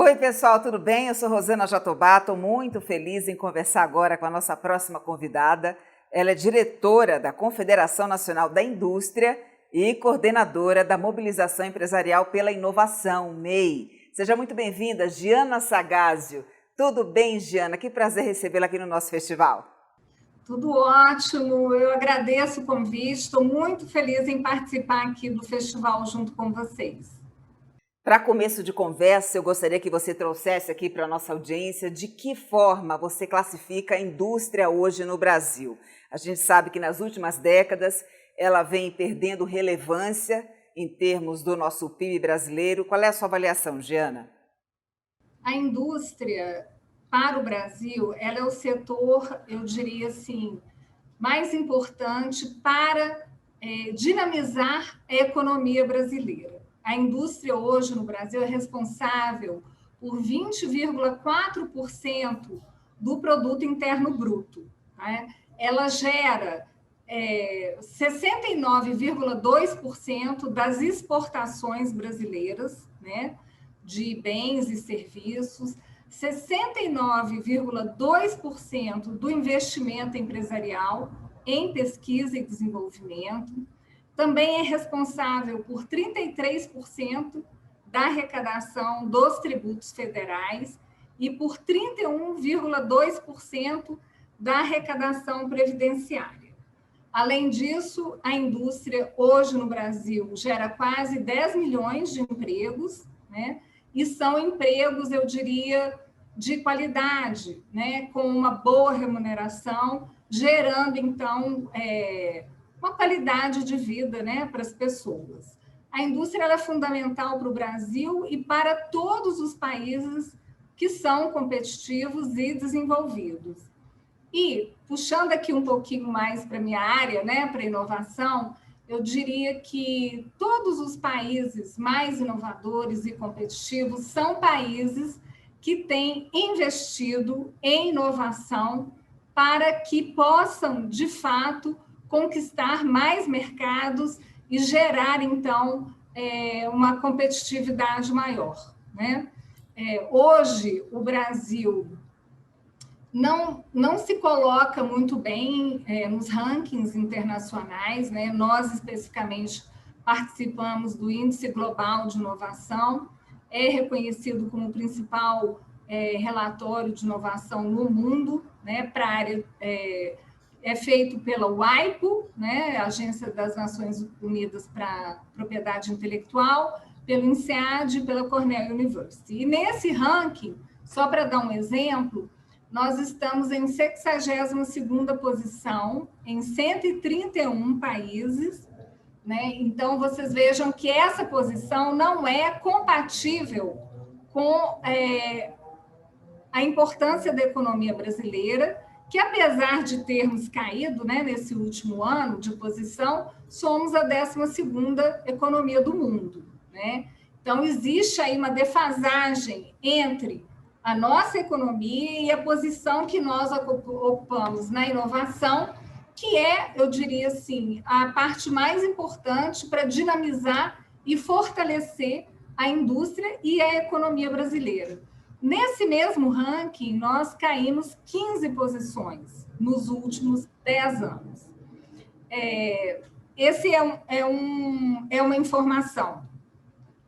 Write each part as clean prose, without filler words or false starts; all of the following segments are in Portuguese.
Oi, pessoal, tudo bem? Eu sou Rosana Jatobá, estou muito feliz em conversar agora com a nossa próxima convidada. Ela é diretora da Confederação Nacional da Indústria e coordenadora da Mobilização Empresarial pela Inovação, MEI. Seja muito bem-vinda, Giana Sagazio. Tudo bem, Giana? Que prazer recebê-la aqui no nosso festival. Tudo ótimo, eu agradeço o convite, estou muito feliz em participar aqui do festival junto com vocês. Para começo de conversa, eu gostaria que você trouxesse aqui para a nossa audiência de que forma você classifica a indústria hoje no Brasil. A gente sabe que nas últimas décadas ela vem perdendo relevância em termos do nosso PIB brasileiro. Qual é a sua avaliação, Giana? A indústria, para o Brasil, ela é o setor, eu diria assim, mais importante para dinamizar a economia brasileira. A indústria hoje no Brasil é responsável por 20,4% do produto interno bruto. Né? Ela gera 69,2% das exportações brasileiras, né, de bens e serviços, 69,2% do investimento empresarial em pesquisa e desenvolvimento, também é responsável por 33% da arrecadação dos tributos federais e por 31,2% da arrecadação previdenciária. Além disso, a indústria hoje no Brasil gera quase 10 milhões de empregos, né? E são empregos, eu diria, de qualidade, né? Com uma boa remuneração, gerando, então, uma qualidade de vida, né, para as pessoas. A indústria ela é fundamental para o Brasil e para todos os países que são competitivos e desenvolvidos. E, puxando aqui um pouquinho mais para a minha área, né, para a inovação, eu diria que todos os países mais inovadores e competitivos são países que têm investido em inovação para que possam, de fato, conquistar mais mercados e gerar, então, uma competitividade maior. Né? Hoje, o Brasil não se coloca muito bem nos rankings internacionais, né? Nós, especificamente, participamos do Índice Global de Inovação, é reconhecido como o principal relatório de inovação no mundo, né? Para a área, é feito pela WIPO, né? Agência das Nações Unidas para a Propriedade Intelectual, pelo INSEAD e pela Cornell University. E nesse ranking, só para dar um exemplo, nós estamos em 62ª posição, em 131 países, né? Então, vocês vejam que essa posição não é compatível com a importância da economia brasileira, que apesar de termos caído, né, nesse último ano de posição, somos a 12ª economia do mundo. Né? Então, existe aí uma defasagem entre a nossa economia e a posição que nós ocupamos na inovação, que é, eu diria assim, a parte mais importante para dinamizar e fortalecer a indústria e a economia brasileira. Nesse mesmo ranking, nós caímos 15 posições nos últimos 10 anos. Esse é uma informação.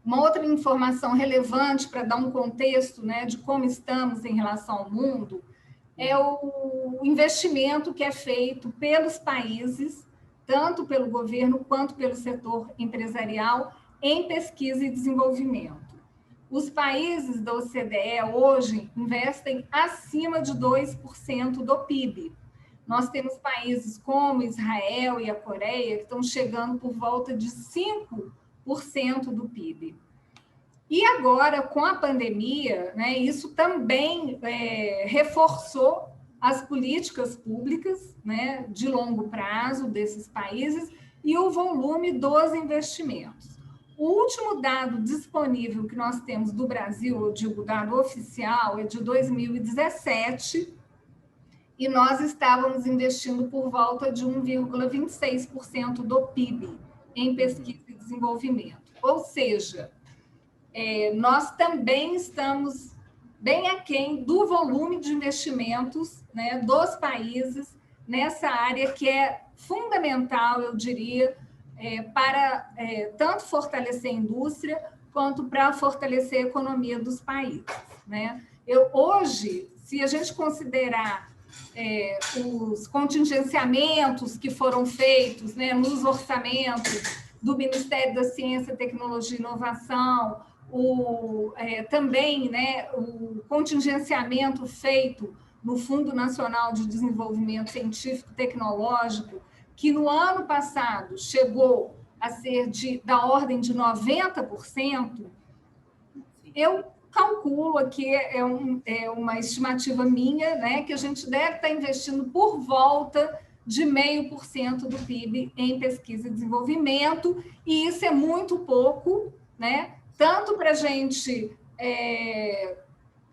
Uma outra informação relevante para dar um contexto, né, de como estamos em relação ao mundo é o investimento que é feito pelos países, tanto pelo governo quanto pelo setor empresarial, em pesquisa e desenvolvimento. Os países da OCDE hoje investem acima de 2% do PIB. Nós temos países como Israel e a Coreia que estão chegando por volta de 5% do PIB. E agora, com a pandemia, né, isso também reforçou as políticas públicas, né, de longo prazo desses países e o volume dos investimentos. O último dado disponível que nós temos do Brasil, eu digo dado oficial, é de 2017, e nós estávamos investindo por volta de 1,26% do PIB em pesquisa e desenvolvimento. Ou seja, nós também estamos bem aquém do volume de investimentos, né, dos países nessa área que é fundamental, eu diria, para tanto fortalecer a indústria quanto para fortalecer a economia dos países, né? Hoje, se a gente considerar os contingenciamentos que foram feitos, né, nos orçamentos do Ministério da Ciência, Tecnologia e Inovação, também, né, o contingenciamento feito no Fundo Nacional de Desenvolvimento Científico e Tecnológico, que no ano passado chegou a ser da ordem de 90%, eu calculo aqui, uma estimativa minha, né, que a gente deve estar investindo por volta de 0,5% do PIB em pesquisa e desenvolvimento, e isso é muito pouco, né, tanto para a gente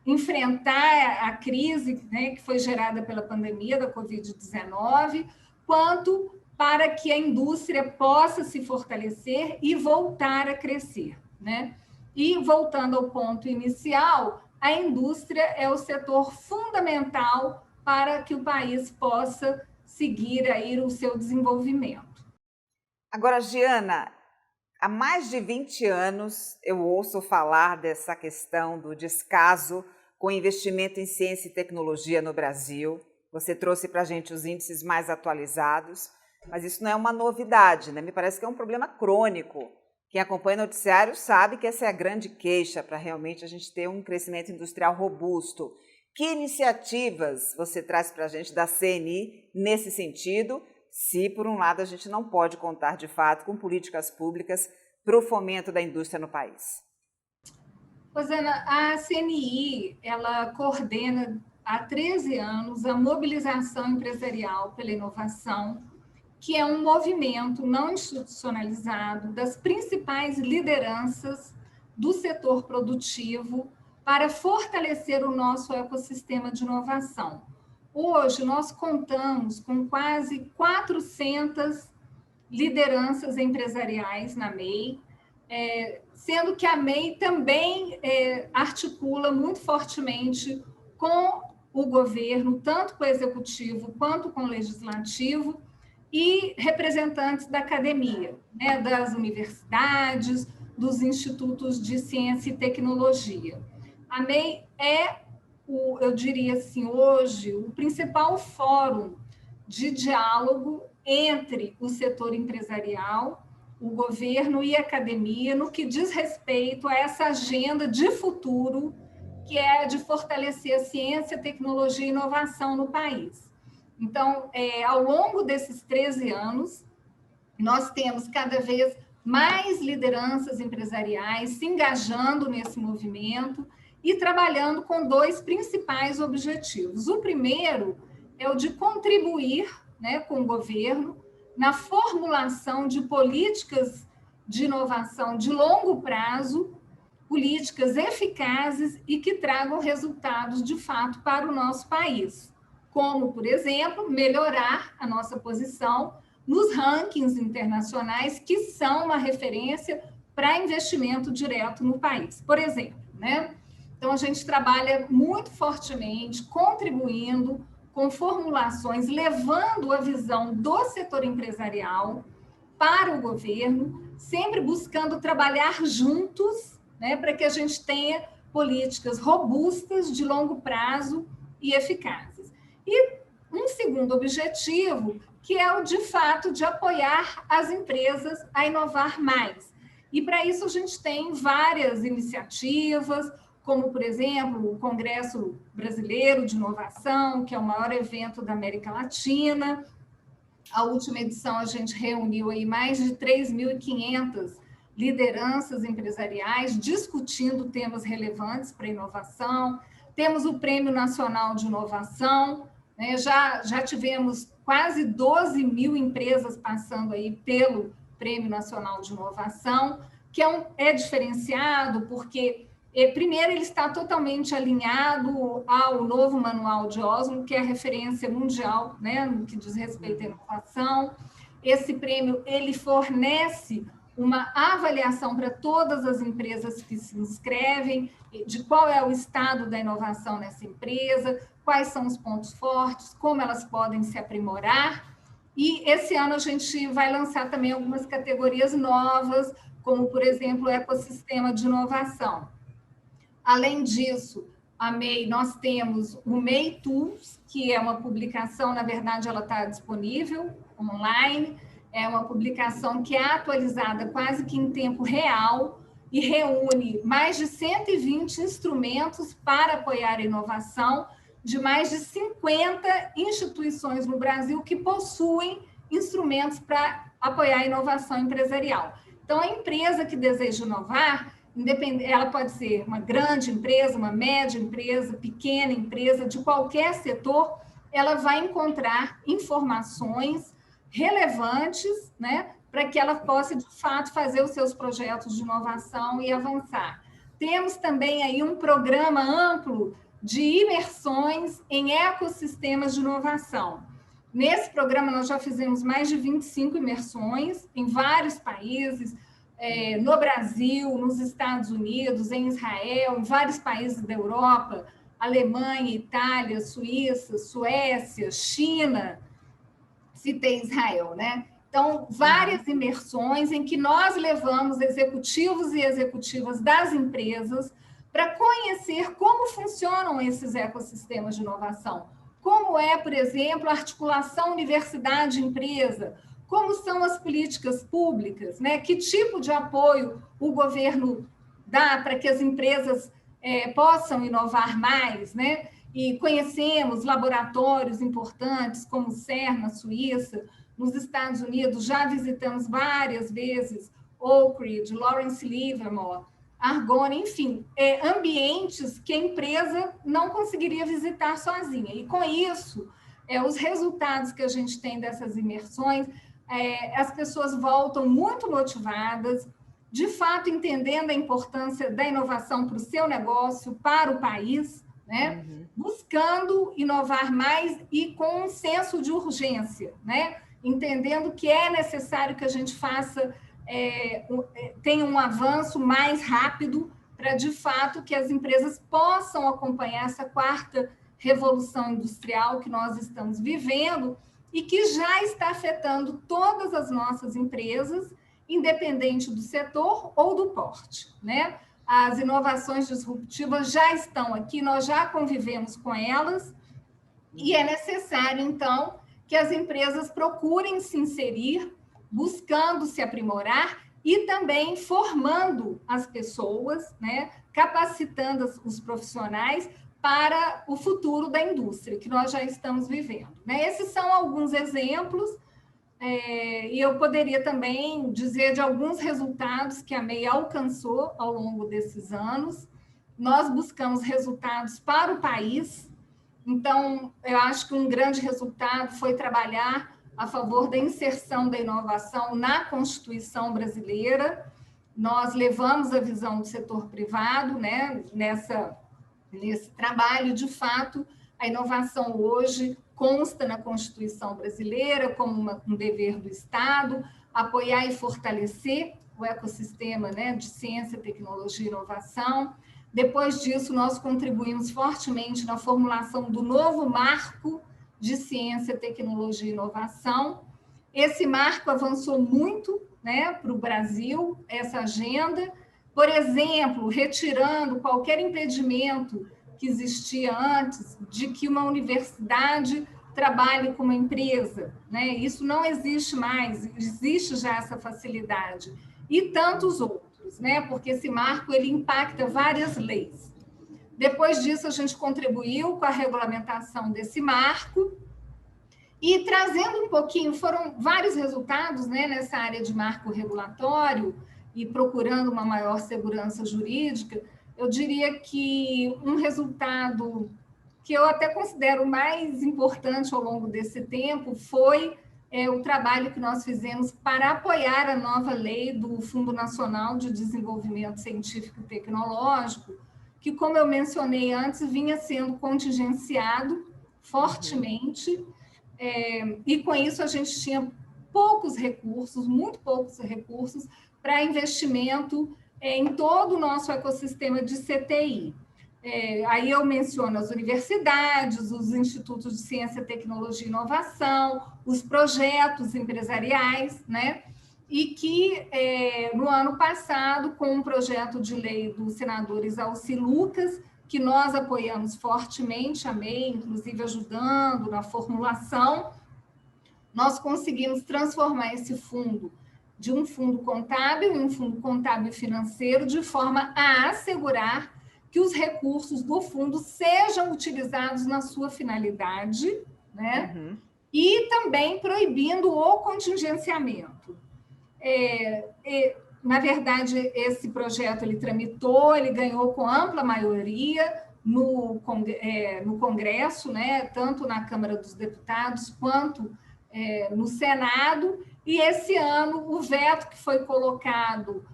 enfrentar a crise, né, que foi gerada pela pandemia da Covid-19, quanto para que a indústria possa se fortalecer e voltar a crescer, né? E, voltando ao ponto inicial, a indústria é o setor fundamental para que o país possa seguir aí o seu desenvolvimento. Agora, Giana, há mais de 20 anos eu ouço falar dessa questão do descaso com investimento em ciência e tecnologia no Brasil. Você trouxe para a gente os índices mais atualizados, mas isso não é uma novidade, né? Me parece que é um problema crônico. Quem acompanha o noticiário sabe que essa é a grande queixa para realmente a gente ter um crescimento industrial robusto. Que iniciativas você traz para a gente da CNI nesse sentido, se, por um lado, a gente não pode contar, de fato, com políticas públicas para o fomento da indústria no país? Rosana, a CNI, ela coordena há 13 anos a mobilização empresarial pela inovação, que é um movimento não institucionalizado das principais lideranças do setor produtivo para fortalecer o nosso ecossistema de inovação. Hoje, nós contamos com quase 400 lideranças empresariais na MEI, sendo que a MEI também articula muito fortemente com o governo, tanto com o executivo quanto com o legislativo, e representantes da academia, né, das universidades, dos institutos de ciência e tecnologia. A MEI eu diria assim, hoje, o principal fórum de diálogo entre o setor empresarial, o governo e a academia, no que diz respeito a essa agenda de futuro, que é de fortalecer a ciência, tecnologia e inovação no país. Então, ao longo desses 13 anos, nós temos cada vez mais lideranças empresariais se engajando nesse movimento e trabalhando com dois principais objetivos. O primeiro é o de contribuir, né, com o governo na formulação de políticas de inovação de longo prazo, políticas eficazes e que tragam resultados de fato para o nosso país, como, por exemplo, melhorar a nossa posição nos rankings internacionais, que são uma referência para investimento direto no país, por exemplo, né? Então, a gente trabalha muito fortemente, contribuindo com formulações, levando a visão do setor empresarial para o governo, sempre buscando trabalhar juntos, né, para que a gente tenha políticas robustas, de longo prazo e eficazes. E um segundo objetivo, que é o, de fato, de apoiar as empresas a inovar mais. E, para isso, a gente tem várias iniciativas, como, por exemplo, o Congresso Brasileiro de Inovação, que é o maior evento da América Latina. A última edição, a gente reuniu aí mais de 3.500 lideranças empresariais discutindo temas relevantes para a inovação. Temos o Prêmio Nacional de Inovação, né? Já tivemos quase 12 mil empresas passando aí pelo Prêmio Nacional de Inovação, que é diferenciado porque, primeiro, ele está totalmente alinhado ao novo Manual de Oslo, que é a referência mundial, né, no que diz respeito à inovação. Esse prêmio ele fornece uma avaliação para todas as empresas que se inscrevem, de qual é o estado da inovação nessa empresa, quais são os pontos fortes, como elas podem se aprimorar. E esse ano a gente vai lançar também algumas categorias novas, como, por exemplo, o ecossistema de inovação. Além disso, nós temos o MEI Tools, que é uma publicação, na verdade, ela está disponível online, é uma publicação que é atualizada quase que em tempo real e reúne mais de 120 instrumentos para apoiar a inovação de mais de 50 instituições no Brasil que possuem instrumentos para apoiar a inovação empresarial. Então, a empresa que deseja inovar, ela pode ser uma grande empresa, uma média empresa, pequena empresa, de qualquer setor, ela vai encontrar informações relevantes, né, para que ela possa, de fato, fazer os seus projetos de inovação e avançar. Temos também aí um programa amplo de imersões em ecossistemas de inovação. Nesse programa, nós já fizemos mais de 25 imersões em vários países, no Brasil, nos Estados Unidos, em Israel, em vários países da Europa, Alemanha, Itália, Suíça, Suécia, China, citei Israel, né? Então, várias imersões em que nós levamos executivos e executivas das empresas para conhecer como funcionam esses ecossistemas de inovação. Como é, por exemplo, a articulação universidade-empresa, como são as políticas públicas, né? Que tipo de apoio o governo dá para que as empresas possam inovar mais, né? E conhecemos laboratórios importantes como o CERN, na Suíça, nos Estados Unidos, já visitamos várias vezes Oak Ridge, Lawrence Livermore, Argonne, enfim, ambientes que a empresa não conseguiria visitar sozinha. E, com isso, os resultados que a gente tem dessas imersões, as pessoas voltam muito motivadas, de fato, entendendo a importância da inovação para o seu negócio, para o país, né? Buscando inovar mais e com um senso de urgência, né? Entendendo que é necessário que a gente faça, tenha um avanço mais rápido para, de fato, que as empresas possam acompanhar essa quarta revolução industrial que nós estamos vivendo e que já está afetando todas as nossas empresas, independente do setor ou do porte, né? As inovações disruptivas já estão aqui, nós já convivemos com elas, e é necessário, então, que as empresas procurem se inserir, buscando se aprimorar e também formando as pessoas, né, capacitando os profissionais para o futuro da indústria, que nós já estamos vivendo, né? Esses são alguns exemplos, e eu poderia também dizer de alguns resultados que a MEI alcançou ao longo desses anos. Nós buscamos resultados para o país, então, eu acho que um grande resultado foi trabalhar a favor da inserção da inovação na Constituição brasileira. Nós levamos a visão do setor privado, né, nesse trabalho. De fato, a inovação hoje consta na Constituição brasileira como um dever do Estado, apoiar e fortalecer o ecossistema, né, de ciência, tecnologia e inovação. Depois disso, nós contribuímos fortemente na formulação do novo marco de ciência, tecnologia e inovação. Esse marco avançou muito, né, para o Brasil, essa agenda, por exemplo, retirando qualquer impedimento que existia antes de que uma universidade trabalhe com uma empresa, né? Isso não existe mais, existe já essa facilidade. E tantos outros, né? Porque esse marco ele impacta várias leis. Depois disso, a gente contribuiu com a regulamentação desse marco e trazendo um pouquinho, foram vários resultados, né, nessa área de marco regulatório e procurando uma maior segurança jurídica. Eu diria que um resultado que eu até considero mais importante ao longo desse tempo foi o trabalho que nós fizemos para apoiar a nova lei do Fundo Nacional de Desenvolvimento Científico e Tecnológico, que, como eu mencionei antes, vinha sendo contingenciado fortemente, e com isso a gente tinha poucos recursos, muito poucos recursos, para investimento em todo o nosso ecossistema de CTI. Aí eu menciono as universidades, os institutos de ciência, tecnologia e inovação, os projetos empresariais, né? E que, no ano passado, com um projeto de lei do senador Isalci Lucas, que nós apoiamos fortemente, a MEI, inclusive ajudando na formulação, nós conseguimos transformar esse fundo de um fundo contábil em um fundo contábil e financeiro, de forma a assegurar que os recursos do fundo sejam utilizados na sua finalidade, né? Uhum. E também proibindo o contingenciamento. Na verdade, esse projeto ele tramitou, ele ganhou com ampla maioria no Congresso, né? Tanto na Câmara dos Deputados quanto no Senado, e esse ano o veto que foi colocado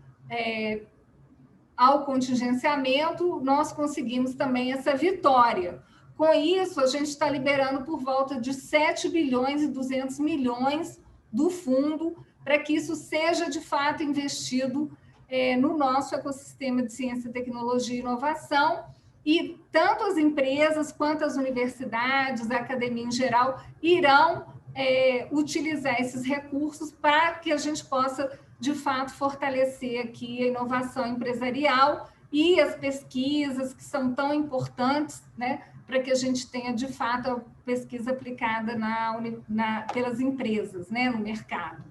ao contingenciamento, nós conseguimos também essa vitória. Com isso, a gente está liberando por volta de 7 bilhões e 200 milhões do fundo para que isso seja, de fato, investido no nosso ecossistema de ciência, tecnologia e inovação, e tanto as empresas quanto as universidades, a academia em geral, irão utilizar esses recursos para que a gente possa, de fato, fortalecer aqui a inovação empresarial e as pesquisas que são tão importantes, né, para que a gente tenha, de fato, a pesquisa aplicada pelas empresas, né, no mercado.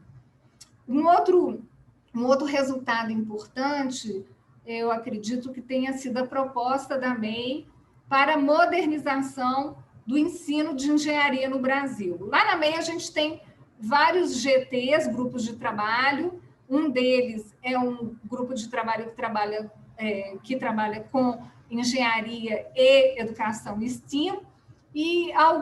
Um outro resultado importante, eu acredito que tenha sido a proposta da MEI para a modernização do ensino de engenharia no Brasil. Lá na MEI a gente tem vários GTs, grupos de trabalho. Um deles é um grupo de trabalho que trabalha com engenharia e educação STEAM, e há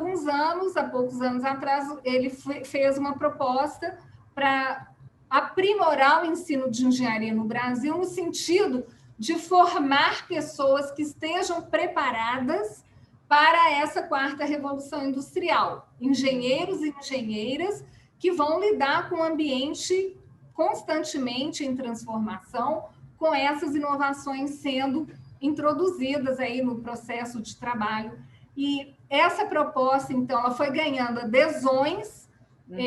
poucos anos atrás, ele fez uma proposta para aprimorar o ensino de engenharia no Brasil, no sentido de formar pessoas que estejam preparadas para essa quarta revolução industrial, engenheiros e engenheiras que vão lidar com o ambiente constantemente em transformação, com essas inovações sendo introduzidas aí no processo de trabalho. E essa proposta, então, ela foi ganhando adesões,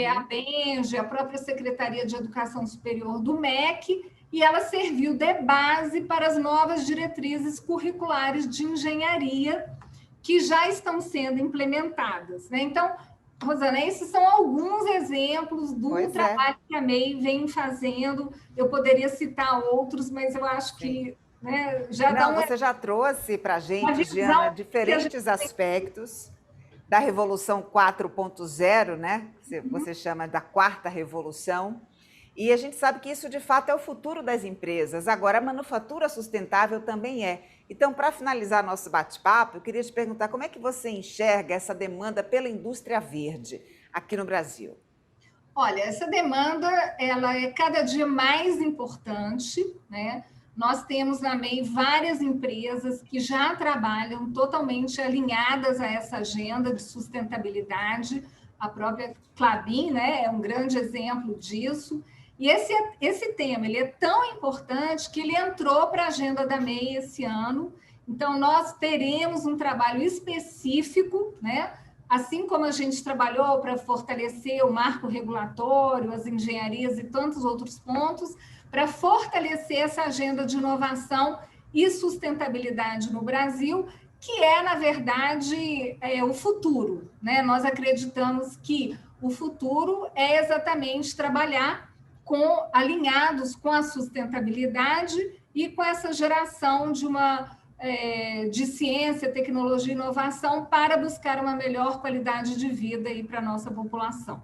a BENGE, a própria Secretaria de Educação Superior do MEC, e ela serviu de base para as novas diretrizes curriculares de engenharia que já estão sendo implementadas, né? Então, Rosana, esses são alguns exemplos do trabalho que a MEI vem fazendo. Eu poderia citar outros, mas eu acho que já dá você já trouxe para a gente, Giana, diferentes aspectos da Revolução 4.0, né? Você chama da quarta revolução. E a gente sabe que isso, de fato, é o futuro das empresas. Agora, a manufatura sustentável também é. Então, para finalizar nosso bate-papo, eu queria te perguntar como é que você enxerga essa demanda pela indústria verde aqui no Brasil? Olha, essa demanda ela é cada dia mais importante, né? Nós temos na MEI várias empresas que já trabalham totalmente alinhadas a essa agenda de sustentabilidade. A própria Klabin, né, é um grande exemplo disso. E esse tema ele é tão importante que ele entrou para a agenda da MEI esse ano. Então, nós teremos um trabalho específico, né? Assim como a gente trabalhou para fortalecer o marco regulatório, as engenharias e tantos outros pontos, para fortalecer essa agenda de inovação e sustentabilidade no Brasil, que é, na verdade, o futuro, né? Nós acreditamos que o futuro é exatamente trabalhar alinhados com a sustentabilidade e com essa geração de ciência, tecnologia e inovação para buscar uma melhor qualidade de vida para a nossa população.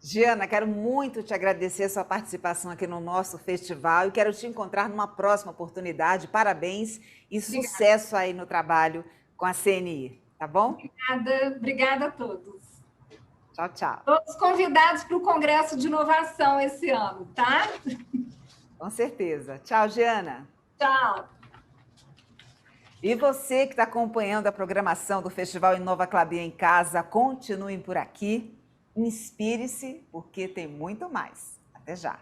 Giana, quero muito te agradecer a sua participação aqui no nosso festival e quero te encontrar numa próxima oportunidade. Parabéns e sucesso aí no trabalho com a CNI, tá bom? Obrigada a todos. Tchau, tchau. Todos convidados para o Congresso de Inovação esse ano, tá? Com certeza. Tchau, Giana. Tchau. E você que está acompanhando a programação do Festival Inova Klabin em Casa, continuem por aqui, inspire-se, porque tem muito mais. Até já.